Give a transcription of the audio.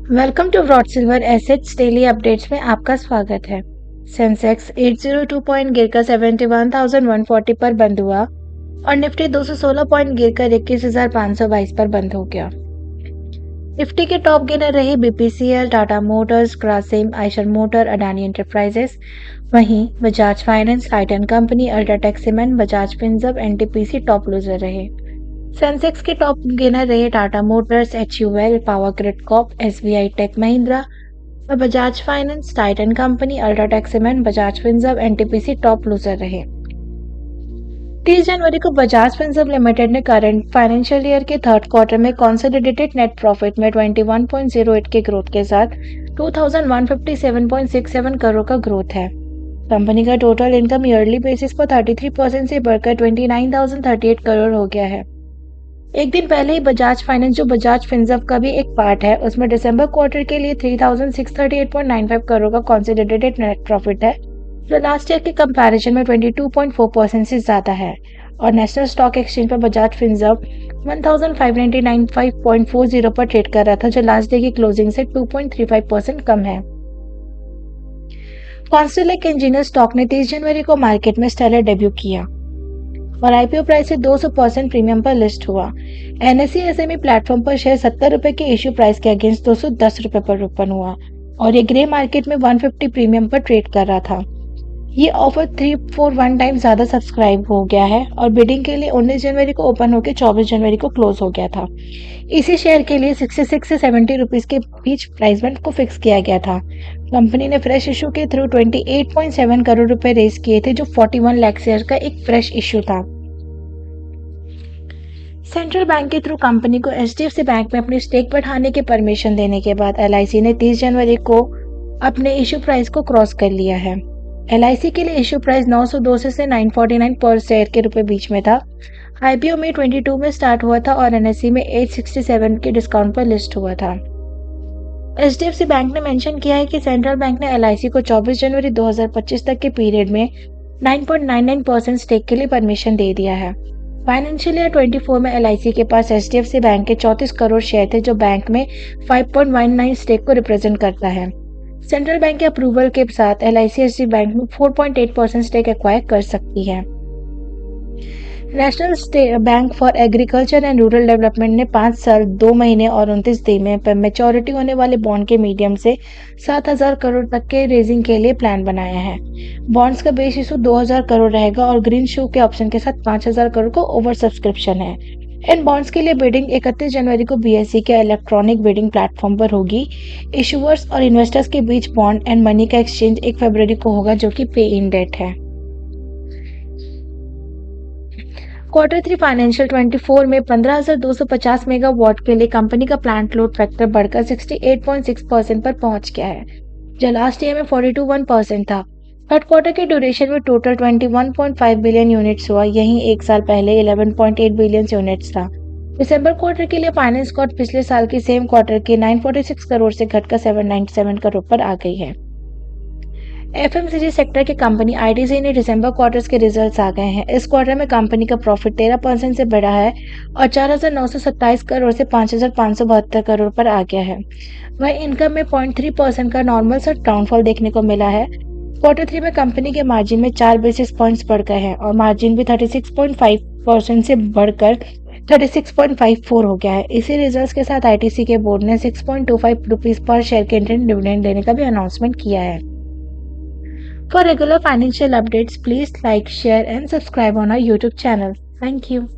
Welcome to Broad Silver Assets daily updates में आपका स्वागत है। सेंसेक्स 802 पॉइंट गिरकर 71,140 पर बंद हुआ और निफ्टी 216 पॉइंट गिरकर 21,522 पर बंद हो गया। निफ्टी के टॉप गेनर रहे BPCL, Tata motors, Grasim, Eicher motor, Adani enterprises. वहीं Bajaj finance, Titan company, UltraTech cement, Bajaj Finserv, NTPC top loser रहे। सेंसेक्स के टॉप गेनर रहे Tata motors, HUL, power grid corp, SBI tech Mahindra और Bajaj finance, Titan company, UltraTech cement, Bajaj Finserv, NTPC top loser रहे। 30 जनवरी को Bajaj Finserv limited ने current financial year के third quarter में कंसोलिडेटेड नेट प्रॉफिट में 21.08 के ग्रोथ के साथ 2157.67 करोड़ का ग्रोथ है। कंपनी का टोटल इनकम ईयरली बेसिस पर 33% से बढ़कर 29,038 करोड़ हो गया है। एक दिन पहले ही बजाज फाइनेंस, जो बजाज फिनसर्व का भी एक पार्ट है, उसमें दिसंबर क्वार्टर के लिए 3,638.95 करोड़ का कंसोलिडेटेड नेट प्रॉफिट है, जो लास्ट ईयर के कंपैरिजन में 22.4% से ज्यादा है। और नेशनल स्टॉक एक्सचेंज पर बजाज फिनसर्व 1,595.40 पर ट्रेड कर रहा था, जो लास्ट डे की क्लोजिंग से 2.35% कम है। कॉन्स्टेलेक इंजीनियर स्टॉक ने 30 जनवरी को मार्केट में स्टेलर डेब्यू किया और आईपीओ प्राइस से 200% प्रीमियम पर लिस्ट हुआ। एनएसई एसएमई प्लेटफॉर्म पर शेयर 70 रुपए के इश्यू प्राइस के अगेंस्ट 210 रुपए पर ओपन हुआ और ये ग्रे मार्केट में 150 प्रीमियम पर ट्रेड कर रहा था। ये ऑफर 341 टाइम ज्यादा सब्सक्राइब हो गया है और बिडिंग के लिए 19 जनवरी को ओपन होकर 24 जनवरी को क्लोज हो गया था। इसी शेयर के लिए 66 से 70 रुपीज के बीच प्राइस बैंड को फिक्स किया गया था। कंपनी ने फ्रेश इशू के थ्रू 28.7 करोड़ रुपए रेज किए थे, जो 41 लाख शेयर का एक फ्रेश इशू था। सेंट्रल बैंक के थ्रू कंपनी को एचडीएफसी बैंक में अपनी स्टेक बढ़ाने की परमिशन देने के बाद एलआईसी ने 30 जनवरी को अपने इशू प्राइस को क्रॉस कर लिया है। एलआईसी के लिए इशू प्राइस 902 से 949 पर शेयर के रुपए बीच में था। आईपीओ में 22 में स्टार्ट हुआ था और एनएसई में 867 के डिस्काउंट पर लिस्ट हुआ था। एचडीएफसी बैंक ने मेंशन किया है कि सेंट्रल बैंक ने एलआईसी को 24 जनवरी 2025 तक के पीरियड में 9.99% स्टेक के लिए परमिशन दे दिया है। फाइनेंशियल ईयर 24 में एलआईसी के पास एचडीएफसी बैंक के 34 करोड़ शेयर थे, जो बैंक में 5.19 स्टेक को रिप्रेजेंट करता है। सेंट्रल बैंक के अप्रूवल के साथ एलआईसी बैंक में 4.8% स्टेक एक्वायर कर सकती है। National bank for agriculture and rural development ने 5 साल 2 महीने और 29 दिन में मैच्योरिटी होने वाले बॉन्ड के मीडियम से 7,000 करोड़ तक के रेजिंग के लिए प्लान बनाया है। बॉन्ड्स का बेस इशू 2,000 करोड़ रहेगा और ग्रीन शू के ऑप्शन के साथ 5,000 करोड़ को ओवर सब्सक्रिप्शन है। इन बॉन्ड्स के लिए बिडिंग 31 जनवरी को बीएसई के इलेक्ट्रॉनिक बिडिंग प्लेटफॉर्म पर होगी। इशूअर्स और इन्वेस्टर्स के बीच बॉन्ड एंड मनी का एक्सचेंज 1 फरवरी को होगा, जो कि पे इन डेट है। क्वार्टर 3 फाइनेंशियल 24 में 15,250 मेगावाट के लिए कंपनी का प्लांट लोड फैक्टर बढ़कर 68.6% पर पहुंच गया है, जो लास्ट ईयर में 42.1% था। थर्ड क्वार्टर के ड्यूरेशन में टोटल 21.5 बिलियन यूनिट्स हुआ, यहीं एक साल पहले 11.8 बिलियन यूनिट्स था। दिसंबर क्वार्टर के लिए फाइनेंस कॉस्ट पिछले साल के सेम क्वार्टर के 946 करोड़ से घटकर 797 करोड़ पर आ गई है। एफएमसीजी सेक्टर की कंपनी आईटीसी ने दिसंबर क्वार्टर्स के रिजल्ट्स आ गए हैं। इस क्वार्टर में कंपनी का प्रॉफिट 13% से बढ़ा है और 4,927 करोड़ से 5,572 करोड़ पर आ गया है। वहीं इनकम में 0.3% का नॉर्मल सा डाउनफॉल देखने को मिला है। क्वार्टर 3 में कंपनी के मार्जिन में 4 बेसिस पॉइंट्स बढ़ गए हैं और मार्जिन भी 36.5% से बढ़कर 36.54 हो गया है। इसी रिजल्ट्स के साथ आईटीसी के बोर्ड ने 6.25 रुपीज पर शेयर के इंटरेस्ट डिविडेंड देने का भी अनाउंसमेंट किया है। For regular financial updates, please like, share and subscribe on our YouTube channel. Thank you.